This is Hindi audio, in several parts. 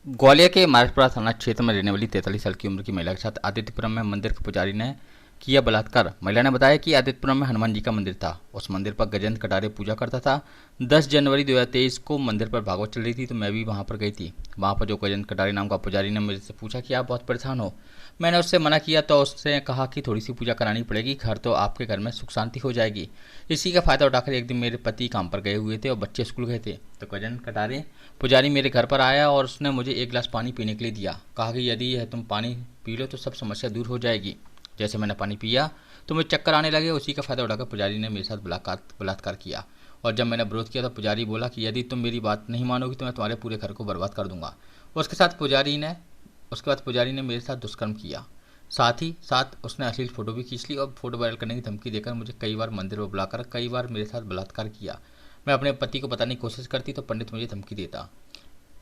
ग्वालियर के मार्कपुरा थाना क्षेत्र में रहने वाली 43 साल की उम्र की महिला के साथ आदित्यपुरम में मंदिर के पुजारी ने किया बलात्कार। महिला ने बताया कि आदित्यपुरम में हनुमान जी का मंदिर था। उस मंदिर पर गजेंद्र कटारे पूजा करता था। 10 जनवरी 2023 को मंदिर पर भागवत चल रही थी तो मैं भी वहां पर गई थी। वहां पर जो गजेंद्र कटारे नाम का पुजारी ने मेरे से पूछा कि आप बहुत परेशान हो। मैंने उससे मना किया तो उसने कहा कि थोड़ी सी पूजा करानी पड़ेगी, घर तो आपके घर में सुख शांति हो जाएगी। इसी का फायदा उठाकर एक दिन मेरे पति काम पर गए हुए थे और बच्चे स्कूल गए थे तो गजेंद्र कटारे पुजारी मेरे घर पर आया और उसने मुझे एक गिलास पानी पीने के लिए दिया। कहा कि यदि यह तुम पानी पी लो तो सब समस्या दूर हो जाएगी। जैसे मैंने पानी पिया तो मुझे चक्कर आने लगे। उसी का फायदा उठाकर पुजारी ने मेरे साथ बलात्कार किया और जब मैंने विरोध किया तो पुजारी बोला कि यदि तुम मेरी बात नहीं मानोगी तो मैं तुम्हारे पूरे घर को बर्बाद कर दूंगा। उसके बाद पुजारी ने मेरे साथ दुष्कर्म किया। साथ ही साथ उसने अश्लील फोटो भी खींच ली और फोटो वायरल करने की धमकी देकर मुझे कई बार मंदिर में बुलाकर कई बार मेरे साथ बलात्कार किया। मैं अपने पति को बताने की कोशिश करती तो पंडित मुझे धमकी देता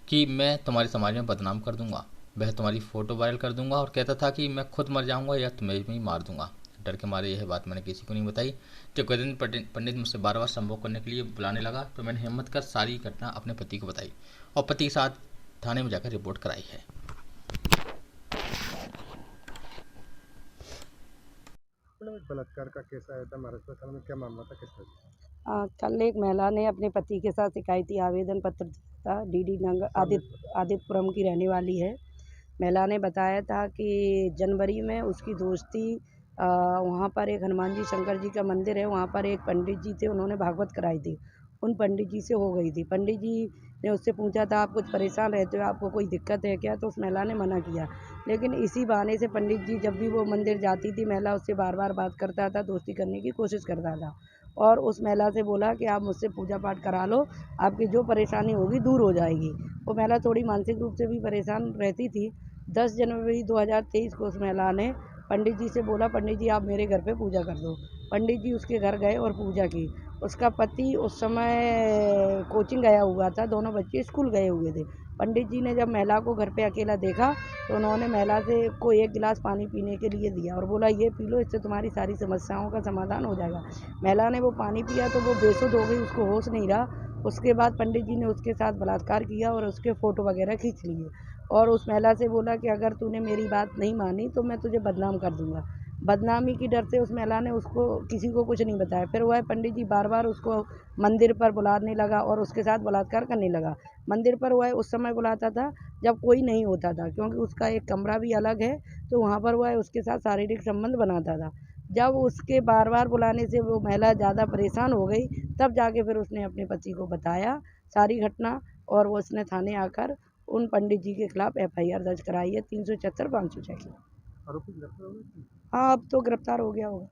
कि मैं तुम्हारे समाज में बदनाम कर दूंगा, वह तुम्हारी फोटो वायरल कर दूंगा और कहता था कि मैं खुद मर जाऊंगा या तुम्हें भी मार दूंगा। डर के मारे यह बात मैंने किसी को नहीं बताई। जब गजेंद्र पंडित मुझसे बार बार संभोग करने के लिए बुलाने लगा तो मैंने हिम्मत कर सारी घटना अपने पति को बताई और पति के साथ थाने में जाकर रिपोर्ट कराई है। बलात्कार का केस आया था महाराष्ट्र थाने में, क्या मामला था, किस तरह से? कल एक महिला ने अपने पति के साथ शिकायती आवेदन पत्र दिया था। डीडी नगर आदित्यपुरम की रहने वाली है। महिला ने बताया था कि जनवरी में उसकी दोस्ती वहाँ पर एक हनुमान जी शंकर जी का मंदिर है, वहाँ पर एक पंडित जी थे, उन्होंने भागवत कराई थी। उन पंडित जी से हो गई थी। पंडित जी ने उससे पूछा था, आप कुछ परेशान रहते हो, आपको कोई दिक्कत है क्या? तो उस महिला ने मना किया। लेकिन इसी बहाने से पंडित जी जब भी वो मंदिर जाती थी, महिला उससे बार बार बात करता था, दोस्ती करने की कोशिश करता था और उस महिला से बोला कि आप मुझसे पूजा पाठ करा लो, आपकी जो परेशानी होगी दूर हो जाएगी। वो महिला थोड़ी मानसिक रूप से भी परेशान रहती थी। 10 जनवरी 2023 को उस महिला ने पंडित जी से बोला, पंडित जी आप मेरे घर पे पूजा कर दो। पंडित जी उसके घर गए और पूजा की। उसका पति उस समय कोचिंग गया हुआ था, दोनों बच्चे स्कूल गए हुए थे। पंडित जी ने जब महिला को घर पे अकेला देखा तो उन्होंने महिला से को एक गिलास पानी पीने के लिए दिया और बोला ये पी लो, इससे तुम्हारी सारी समस्याओं का समाधान हो जाएगा। महिला ने वो पानी पिया तो वो बेसुध हो गई, उसको होश नहीं रहा। उसके बाद पंडित जी ने उसके साथ बलात्कार किया और उसके फ़ोटो वगैरह खींच लिए और उस महिला से बोला कि अगर तूने मेरी बात नहीं मानी तो मैं तुझे बदनाम कर दूँगा। बदनामी की डर से उस महिला ने उसको किसी को कुछ नहीं बताया। फिर वह पंडित जी बार-बार उसको मंदिर पर बुलाने लगा और उसके साथ बलात्कार करने लगा। मंदिर पर वह उस समय बुलाता था जब कोई नहीं होता था, क्योंकि उसका एक कमरा भी अलग है, तो वहाँ पर वह उसके साथ शारीरिक संबंध बनाता था। जब उसके बार-बार बुलाने से वो महिला ज़्यादा परेशान हो गई, तब जाके फिर उसने अपने पति को बताया सारी घटना और वो उसने थाने आकर उन पंडित जी के खिलाफ एफआईआर दर्ज कराई है 376 506 की। आरोपी गिरफ्तार हो गए थे? हाँ, अब तो गिरफ्तार हो गया होगा।